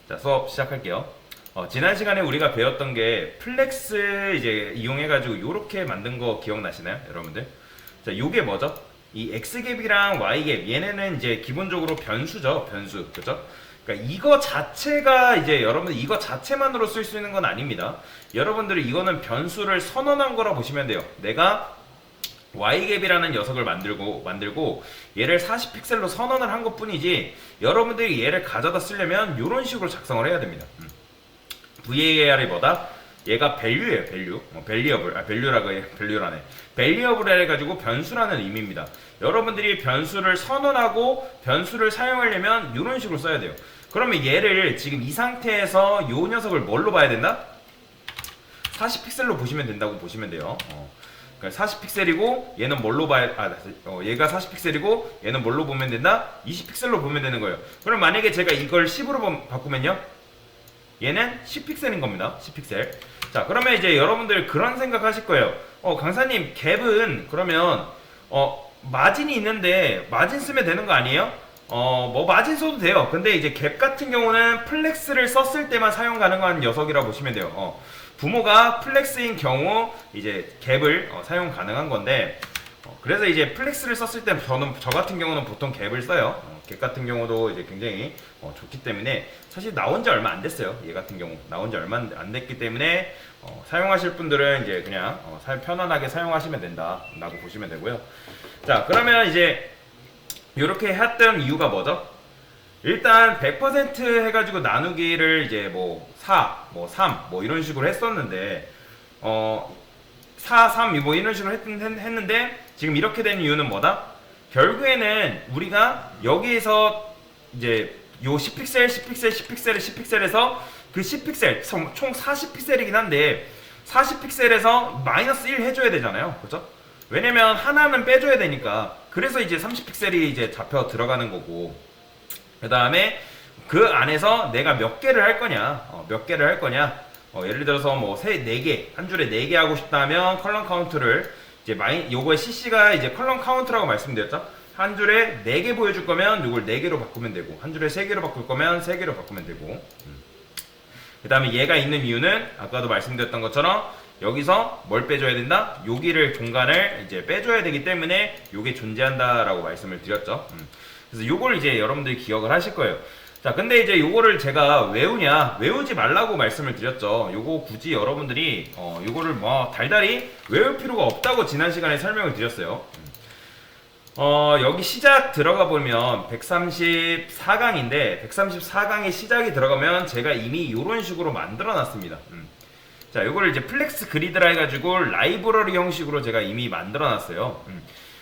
자, 수업 시작할게요. 지난 시간에 우리가 배웠던 게 플렉스 이제 이용해가지고 요렇게 만든 거 기억나시나요? 여러분들? 자, 요게 뭐죠? 이 X갭이랑 Y갭, 얘네는 이제 기본적으로 변수죠. 변수. 그죠? 그러니까 이거 자체가 이제 여러분들 이거 자체만으로 쓸 수 있는 건 아닙니다. 여러분들이 이거는 변수를 선언한 거라 보시면 돼요. 내가 Y갭이라는 녀석을 만들고 얘를 40픽셀로 선언을 한 것뿐이지 여러분들이 얘를 가져다 쓰려면 이런 식으로 작성을 해야 됩니다. VAR이 뭐다? 얘가 valu예요, value. value라네. 해가지고 변수라는 의미입니다. 여러분들이 변수를 선언하고 변수를 사용하려면 이런 식으로 써야 돼요. 그러면 얘를 지금 이 상태에서 이 녀석을 뭘로 봐야 된다? 40픽셀로 보시면 된다고 보시면 돼요. 그러니까 40픽셀이고 얘는 뭘로 봐야 얘가 40픽셀이고 얘는 뭘로 보면 된다? 20픽셀로 보면 되는 거예요. 그럼 만약에 제가 이걸 10으로 바꾸면요? 얘는 10픽셀인 겁니다. 10픽셀. 자, 그러면 이제 여러분들 그런 생각 하실 거예요. 강사님, 갭은 그러면 마진이 있는데 마진 쓰면 되는 거 아니에요? 뭐 마진 써도 돼요. 근데 이제 갭 같은 경우는 플렉스를 썼을 때만 사용 가능한 녀석이라고 보시면 돼요. 부모가 플렉스인 경우 이제 갭을 사용 가능한 건데 그래서 이제 플렉스를 썼을 때 저 같은 경우는 보통 갭을 써요. 갭 같은 경우도 이제 굉장히 좋기 때문에 사실 나온 지 얼마 안 됐어요. 얘 같은 경우 나온 지 얼마 안 됐기 때문에 사용하실 분들은 이제 그냥 편안하게 사용하시면 된다라고 보시면 되고요. 자, 그러면 이제 이렇게 했던 이유가 뭐죠? 일단 100% 해가지고 나누기를 이제 뭐 4, 뭐 3, 뭐 이런 식으로 했었는데 4, 3, 뭐 이런 식으로 했는데 지금 이렇게 된 이유는 뭐다? 결국에는 우리가 여기에서 이제 요 10픽셀, 10픽셀, 10픽셀, 10픽셀에서 그 10픽셀 총 40픽셀이긴 한데 40픽셀에서 마이너스 1 해줘야 되잖아요. 그죠? 왜냐면 하나는 빼줘야 되니까. 그래서 이제 30픽셀이 이제 잡혀 들어가는 거고. 그 다음에 그 안에서 내가 몇 개를 할 거냐, 예를 들어서 뭐 4개, 한 줄에 4개 하고 싶다면 컬럼 카운트를 이제 요거의 CC가 이제 컬럼 카운트라고 말씀드렸죠. 한 줄에 4개 보여줄 거면 요걸 4개로 바꾸면 되고, 한 줄에 3개로 바꿀 거면 3개로 바꾸면 되고. 그 다음에 얘가 있는 이유는 아까도 말씀드렸던 것처럼 여기서 뭘 빼줘야 된다? 여기를 공간을 이제 빼줘야 되기 때문에 요게 존재한다라고 말씀을 드렸죠. 그래서 요걸 이제 여러분들이 기억을 하실 거예요. 자, 근데 이제 요거를 제가 외우지 말라고 말씀을 드렸죠. 요거 굳이 여러분들이 요거를 뭐 달달이 외울 필요가 없다고 지난 시간에 설명을 드렸어요. 여기 시작 들어가 보면 134강인데 134강의 시작이 들어가면 제가 이미 요런 식으로 만들어 놨습니다. 자, 요거를 이제 플렉스 그리드라 해가지고 라이브러리 형식으로 제가 이미 만들어 놨어요.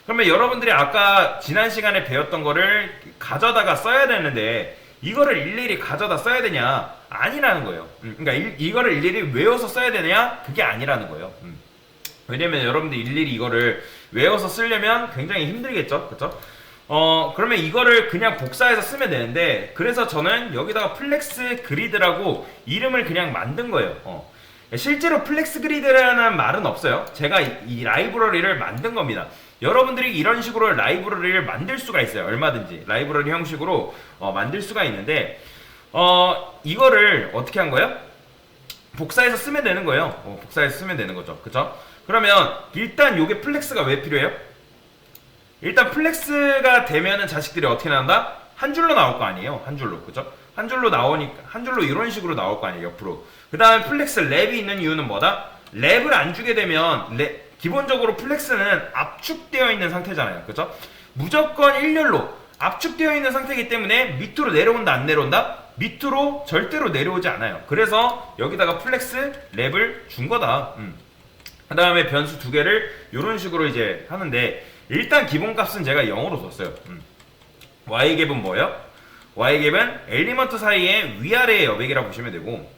그러면 여러분들이 아까 지난 시간에 배웠던 거를 가져다가 써야 되는데 이거를 일일이 가져다 써야 되냐? 아니라는 거예요. 그러니까 이거를 일일이 외워서 써야 되냐? 그게 아니라는 거예요. 왜냐면 여러분들이 일일이 이거를 외워서 쓰려면 굉장히 힘들겠죠? 그쵸? 그러면 이거를 그냥 복사해서 쓰면 되는데 그래서 저는 여기다가 플렉스 그리드라고 이름을 그냥 만든 거예요. 실제로 플렉스 그리드라는 말은 없어요. 제가 이 라이브러리를 만든 겁니다. 여러분들이 이런 식으로 라이브러리를 만들 수가 있어요. 얼마든지 라이브러리 형식으로 만들 수가 있는데 이거를 어떻게 한 거예요? 복사해서 쓰면 되는 거예요. 복사해서 쓰면 되는 거죠. 그쵸? 그러면 일단 요게 플렉스가 왜 필요해요? 일단 플렉스가 되면은 자식들이 어떻게 나온다? 한 줄로 나올 거 아니에요. 한 줄로. 그죠? 한 줄로 나오니까 한 줄로 이런 식으로 나올 거 아니에요. 옆으로. 그 다음에 플렉스 랩이 있는 이유는 뭐다? 랩을 안 주게 되면 기본적으로 플렉스는 압축되어 있는 상태잖아요. 그죠? 무조건 일렬로 압축되어 있는 상태이기 때문에 밑으로 내려온다 안 내려온다? 밑으로 절대로 내려오지 않아요. 그래서 여기다가 플렉스 랩을 준 거다. 그 다음에 변수 2개를 이런 식으로 이제 하는데 일단 기본값은 제가 0으로 뒀어요. Y갭은 뭐예요? Y갭은 엘리먼트 사이의 위아래의 여백이라고 보시면 되고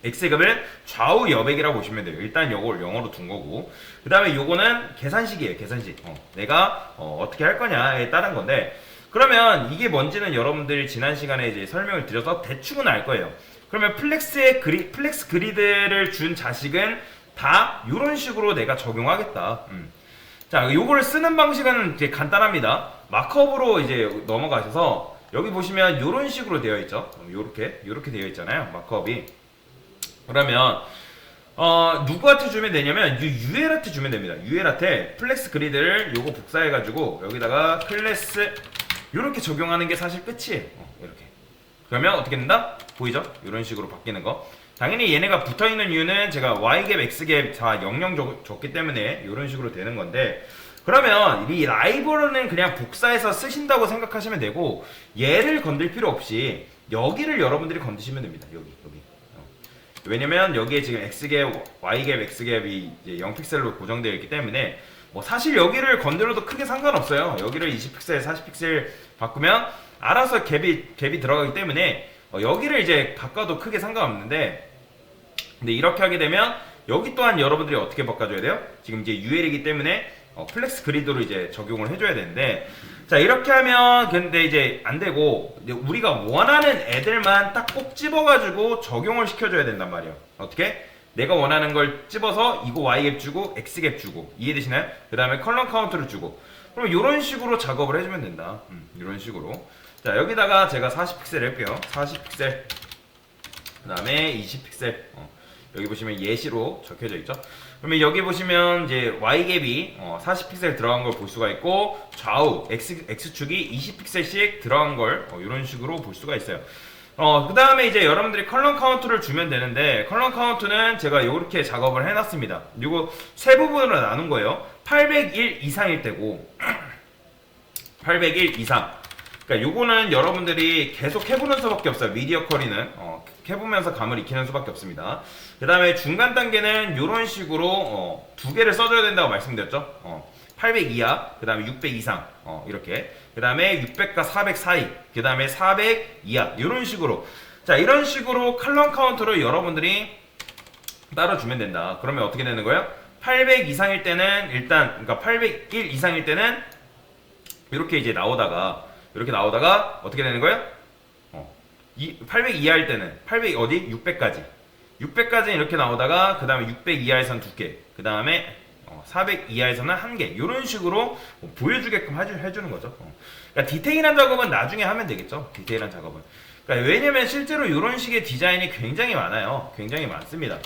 X값을 좌우 여백이라고 보시면 돼요. 일단 요걸 0으로 둔 거고 그 다음에 요거는 계산식이에요. 계산식. 내가 어떻게 할 거냐에 따른 건데 그러면 이게 뭔지는 여러분들이 지난 시간에 이제 설명을 드려서 대충은 알 거예요. 그러면 플렉스 그리드를 준 자식은 다 이런 식으로 내가 적용하겠다. 자, 요거를 쓰는 방식은 이제 간단합니다. 마크업으로 이제 넘어가셔서 여기 보시면 이런 식으로 되어 있죠. 요렇게 되어 있잖아요. 마크업이. 그러면 누구한테 주면 되냐면 UL한테 주면 됩니다. UL한테 플렉스 그리드를 요거 복사해가지고 여기다가 클래스 요렇게 적용하는 게 사실 끝이에요. 이렇게. 그러면 어떻게 된다? 보이죠? 이런 식으로 바뀌는 거. 당연히 얘네가 붙어있는 이유는 제가 Y갭, X갭 다 00 줬기 때문에 이런 식으로 되는 건데, 그러면 이 라이브러는 그냥 복사해서 쓰신다고 생각하시면 되고, 얘를 건들 필요 없이 여기를 여러분들이 건드시면 됩니다. 여기. 왜냐면 여기에 지금 X갭, Y갭, X갭이 이제 0픽셀로 고정되어 있기 때문에 뭐 사실 여기를 건드려도 크게 상관없어요. 여기를 20픽셀, 40픽셀 바꾸면 알아서 갭이 들어가기 때문에 여기를 이제 바꿔도 크게 상관없는데, 근데 이렇게 하게 되면 여기 또한 여러분들이 어떻게 바꿔줘야 돼요? 지금 이제 UL이기 때문에 플렉스 그리드로 이제 적용을 해줘야 되는데, 자 이렇게 하면 근데 이제 안 되고, 이제 우리가 원하는 애들만 딱 꼭 집어가지고 적용을 시켜줘야 된단 말이에요. 어떻게? 내가 원하는 걸 집어서 이거 Y갭 주고 X갭 주고, 이해되시나요? 그 다음에 컬럼 카운트를 주고, 그럼 이런 식으로 작업을 해주면 된다. 이런 식으로. 자 여기다가 제가 40픽셀 할게요. 40픽셀 그 다음에 20픽셀 여기 보시면 예시로 적혀져 있죠. 그러면 여기 보시면 이제 Y갭이 40픽셀 들어간 걸 볼 수가 있고, 좌우 X축이 20픽셀씩 들어간 걸 이런 식으로 볼 수가 있어요. 그 다음에 이제 여러분들이 컬럼 카운트를 주면 되는데, 컬럼 카운트는 제가 이렇게 작업을 해놨습니다. 그리고 세 부분으로 나눈 거예요. 801 이상일 때고 801 이상. 그러니까 요거는 여러분들이 계속 해보는 수밖에 없어요. 미디어 쿼리는 해보면서 감을 익히는 수밖에 없습니다. 그 다음에 중간 단계는 이런 식으로 두 개를 써줘야 된다고 말씀드렸죠. 800 이하, 그 다음에 600 이상 이렇게, 그 다음에 600과 400 사이, 그 다음에 400 이하, 이런 식으로. 자 이런 식으로 컬럼 카운트를 여러분들이 따로 주면 된다. 그러면 어떻게 되는 거예요? 800 이상일 때는 일단, 그러니까 801 이상일 때는 이렇게 이제 나오다가 어떻게 되는 거예요? 800 이하일 때는 800 어디? 600까지 이렇게 나오다가, 그 다음에 600 이하에선 2개, 그 다음에 400 이하에서는 1개, 이런 식으로 보여주게끔 해주는 거죠. 그러니까 디테일한 작업은 나중에 하면 되겠죠. 디테일한 작업은. 그러니까 왜냐면 실제로 이런 식의 디자인이 굉장히 많아요. 굉장히 많습니다.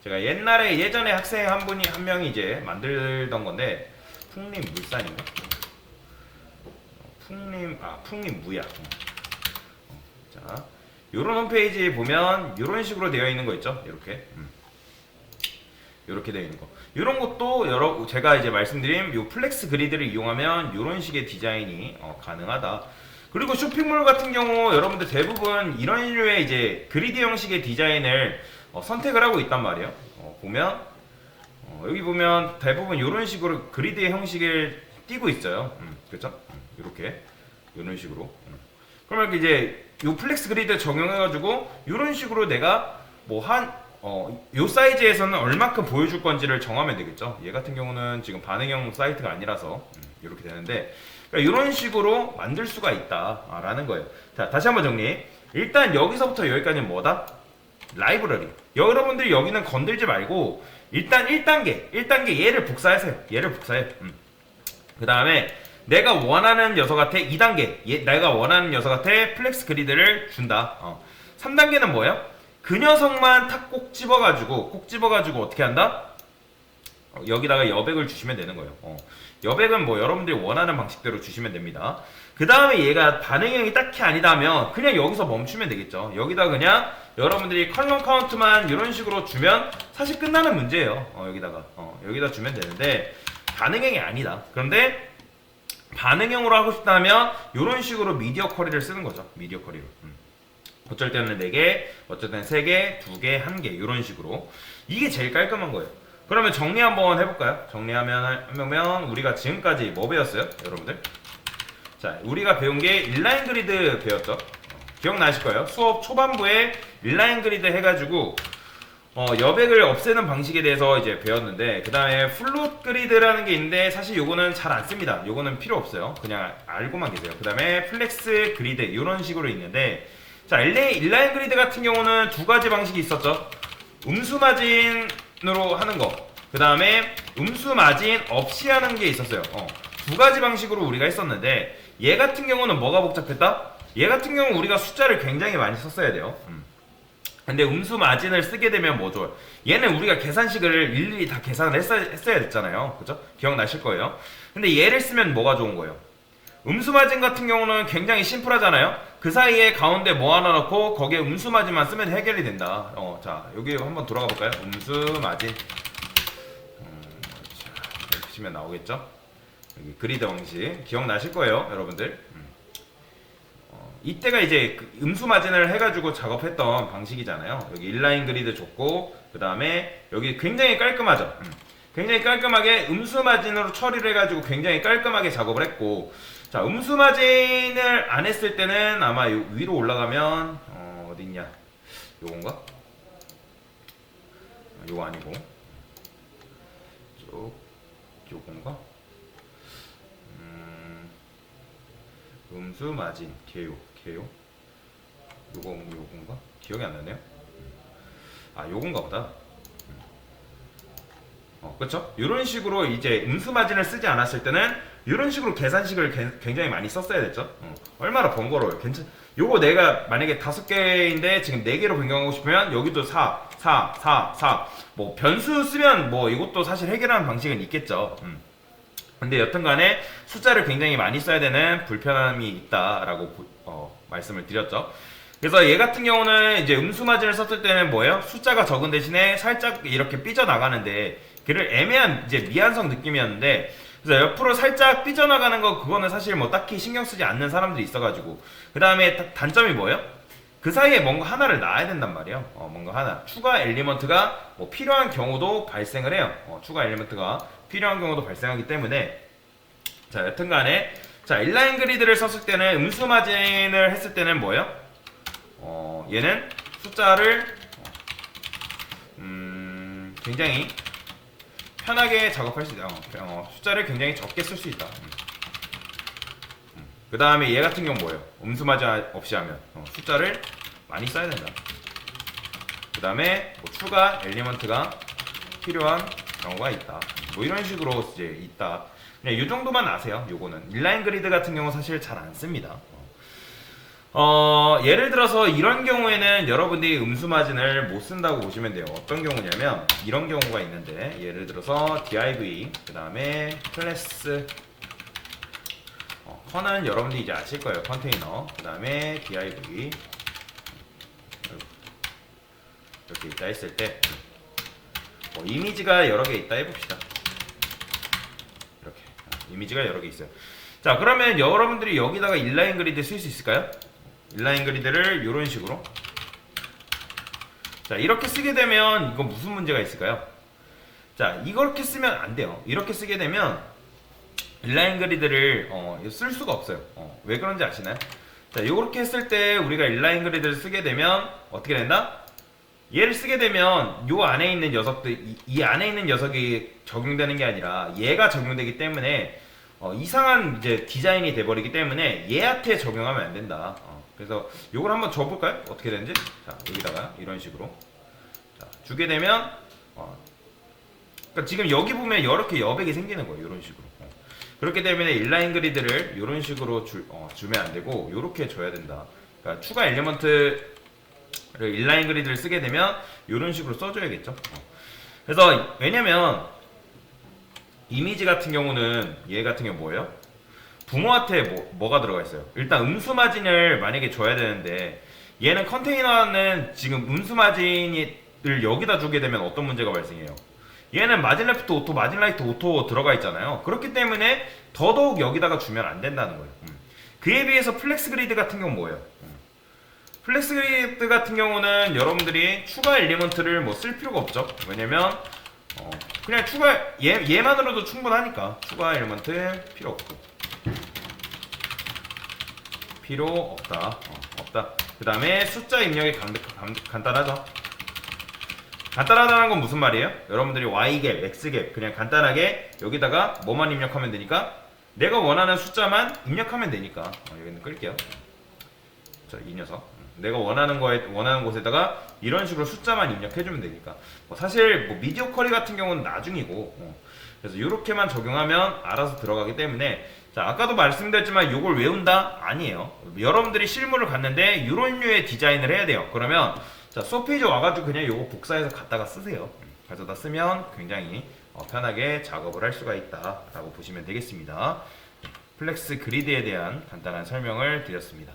제가 예전에 학생 한 명이 이제 만들던 건데, 풍림 물산인가? 풍림 무약. 자, 요런 홈페이지 보면 요런 식으로 되어 있는 거 있죠? 요렇게 되어 있는 거. 요런 것도 제가 이제 말씀드린 요 플렉스 그리드를 이용하면 요런 식의 디자인이 가능하다. 그리고 쇼핑몰 같은 경우 여러분들 대부분 이런 류의 이제 그리드 형식의 디자인을 선택을 하고 있단 말이에요. 보면 여기 보면 대부분 이런 식으로 그리드의 형식을 띄고 있어요. 그렇죠? 이렇게 이런 식으로. 그러면 이제 요 플렉스 그리드 적용해가지고 이런 식으로 내가 요 사이즈에서는 얼마큼 보여줄 건지를 정하면 되겠죠. 얘 같은 경우는 지금 반응형 사이트가 아니라서 이렇게 되는데, 그러니까 이런 식으로 만들 수가 있다라는 거예요. 자, 다시 한번 정리. 일단 여기서부터 여기까지는 뭐다? 라이브러리. 여러분들이 여기는 건들지 말고 일단 1단계 얘를 복사하세요. 얘를 복사해. 그 다음에 내가 원하는 녀석한테 2단계, 내가 원하는 녀석한테 플렉스 그리드를 준다. 3단계는 뭐예요? 그 녀석만 탁 꼭 집어가지고 어떻게 한다? 여기다가 여백을 주시면 되는 거예요. 여백은 뭐 여러분들이 원하는 방식대로 주시면 됩니다. 그 다음에 얘가 반응형이 딱히 아니다면 그냥 여기서 멈추면 되겠죠. 여기다 그냥 여러분들이 컬럼 카운트만 이런 식으로 주면 사실 끝나는 문제예요. 여기다 주면 되는데, 반응형이 아니다. 그런데 반응형으로 하고 싶다면 이런 식으로 미디어 쿼리를 쓰는 거죠. 미디어 쿼리로. 어쩔 때는 4개, 어쩔 때는 3개, 2개, 1개, 이런 식으로. 이게 제일 깔끔한 거예요. 그러면 정리 한번 해볼까요? 정리하면 우리가 지금까지 뭐 배웠어요? 여러분들? 자, 우리가 배운 게 인라인 그리드 배웠죠? 기억나실 거예요. 수업 초반부에 인라인 그리드 해가지고 여백을 없애는 방식에 대해서 이제 배웠는데, 그 다음에 플롯 그리드라는 게 있는데 사실 요거는 잘 안 씁니다. 요거는 필요 없어요. 그냥 알고만 계세요. 그 다음에 플렉스 그리드 이런 식으로 있는데, 자, 인라인 그리드 같은 경우는 두 가지 방식이 있었죠. 음수 마진으로 하는 거, 그 다음에 음수 마진 없이 하는 게 있었어요. 두 가지 방식으로 우리가 했었는데, 얘 같은 경우는 뭐가 복잡했다? 얘 같은 경우는 우리가 숫자를 굉장히 많이 썼어야 돼요. 근데 음수 마진을 쓰게 되면 뭐 좋아요? 얘는 우리가 계산식을 일일이 다 계산을 했어야 됐잖아요. 그죠? 기억나실 거예요. 근데 얘를 쓰면 뭐가 좋은 거예요? 음수 마진 같은 경우는 굉장히 심플하잖아요. 그 사이에 가운데 뭐 하나 넣고 거기에 음수 마진만 쓰면 해결이 된다. 자 여기 한번 돌아가 볼까요? 음수 마진. 자, 이렇게 치면 나오겠죠? 여기 그리드 방식 기억나실 거예요, 여러분들. 이때가 이제 그 음수 마진을 해가지고 작업했던 방식이잖아요. 여기 인라인 그리드 줬고 그 다음에 여기 굉장히 깔끔하죠. 굉장히 깔끔하게 음수 마진으로 처리를 해가지고 굉장히 깔끔하게 작업을 했고, 자 음수 마진을 안 했을 때는 아마 위로 올라가면 어디 있냐? 요건가? 요거 아니고 요건가? 음수 마진 개요 요건가? 기억이 안 나네요. 아 요건가 보다. 그쵸? 이런 식으로 이제 음수 마진을 쓰지 않았을 때는 이런 식으로 계산식을 굉장히 많이 썼어야 됐죠. 얼마나 번거로워요. 요거 내가 만약에 5개인데 지금 4개로 변경하고 싶으면 여기도 4 뭐 변수 쓰면 뭐 이것도 사실 해결하는 방식은 있겠죠. 근데 여튼간에 숫자를 굉장히 많이 써야 되는 불편함이 있다라고 말씀을 드렸죠. 그래서 얘 같은 경우는 이제 음수 마진을 썼을 때는 뭐예요? 숫자가 적은 대신에 살짝 이렇게 삐져나가는데 그를 애매한 이제 미완성 느낌이었는데, 그래서 옆으로 살짝 삐져나가는 거 그거는 사실 뭐 딱히 신경 쓰지 않는 사람들이 있어가지고, 그 다음에 단점이 뭐예요? 그 사이에 뭔가 하나를 놔야 된단 말이에요. 뭔가 하나 추가 엘리먼트가 뭐 필요한 경우도 발생을 해요. 추가 엘리먼트가 필요한 경우도 발생하기 때문에, 자 여튼간에 자 인라인 그리드를 썼을 때는 음수 마진을 했을 때는 뭐예요? 얘는 숫자를 굉장히 편하게 작업할 수 있다. 숫자를 굉장히 적게 쓸 수 있다. 그 다음에 얘 같은 경우 뭐예요? 음수 마진 없이 하면 숫자를 많이 써야 된다. 그 다음에 뭐 추가 엘리먼트가 필요한 경우가 있다. 뭐 이런 식으로 이제 있다. 그냥 이 정도만 아세요. 요거는 인라인 그리드 같은 경우 사실 잘 안 씁니다. 예를 들어서 이런 경우에는 여러분들이 음수 마진을 못 쓴다고 보시면 돼요. 어떤 경우냐면 이런 경우가 있는데, 예를 들어서 div 그 다음에 클래스 컨은 여러분들이 이제 아실 거예요. 컨테이너 그 다음에 div 이렇게 있다 했을 때 이미지가 여러 개 있다 해봅시다. 이렇게 이미지가 여러 개 있어요. 자 그러면 여러분들이 여기다가 인라인 그리드 쓸 수 있을까요? 인라인 그리드를 이런 식으로, 자 이렇게 쓰게 되면 이건 무슨 문제가 있을까요? 자 이렇게 쓰면 안 돼요. 이렇게 쓰게 되면 인라인 그리드를 쓸 수가 없어요. 왜 그런지 아시나요? 자 이렇게 했을 때 우리가 인라인 그리드를 쓰게 되면 어떻게 된다? 얘를 쓰게 되면 요 안에 있는 녀석들, 이 안에 있는 녀석이 적용되는 게 아니라 얘가 적용되기 때문에 이상한 이제 디자인이 돼버리기 때문에 얘한테 적용하면 안 된다. 그래서 요걸 한번 줘볼까요? 어떻게 되는지. 자 여기다가 이런 식으로 자, 주게 되면 그러니까 지금 여기 보면 이렇게 여백이 생기는 거예요. 이런 식으로. 그렇기 때문에 인라인 그리드를 이런 식으로 주면 안 되고 이렇게 줘야 된다. 그러니까 추가 엘리먼트를 인라인 그리드를 쓰게 되면 이런 식으로 써줘야겠죠. 그래서 왜냐면 이미지 같은 경우는 얘 같은 경우 뭐예요? 부모한테 뭐가 들어가 있어요? 일단 음수 마진을 만약에 줘야 되는데, 얘는 컨테이너는 지금 음수 마진을 여기다 주게 되면 어떤 문제가 발생해요? 얘는 마진 레프트 오토, 마진 라이트 오토 들어가 있잖아요. 그렇기 때문에 더더욱 여기다가 주면 안 된다는 거예요. 그에 비해서 플렉스 그리드 같은 경우는 뭐예요? 플렉스 그리드 같은 경우는 여러분들이 추가 엘리먼트를 뭐 쓸 필요가 없죠. 왜냐면 그냥 얘만으로도 충분하니까 추가 엘리먼트 필요 없고, 필요 없다. 없다. 그 다음에 숫자 입력이 간단하죠. 간단하다는 건 무슨 말이에요? 여러분들이 Y갭, X갭 그냥 간단하게 여기다가 뭐만 입력하면 되니까, 내가 원하는 숫자만 입력하면 되니까. 여기는 끌게요. 자, 이 녀석. 내가 원하는 곳에다가 이런 식으로 숫자만 입력해주면 되니까. 사실 미디어 쿼리 같은 경우는 나중이고, 그래서 이렇게만 적용하면 알아서 들어가기 때문에 자, 아까도 말씀드렸지만 이걸 외운다? 아니에요. 여러분들이 실물을 갔는데 이런 류의 디자인을 해야 돼요. 그러면 자, 수업페이지 와가지고 그냥 이거 복사해서 갖다가 쓰세요. 가져다 쓰면 굉장히 편하게 작업을 할 수가 있다라고 보시면 되겠습니다. 플렉스 그리드에 대한 간단한 설명을 드렸습니다.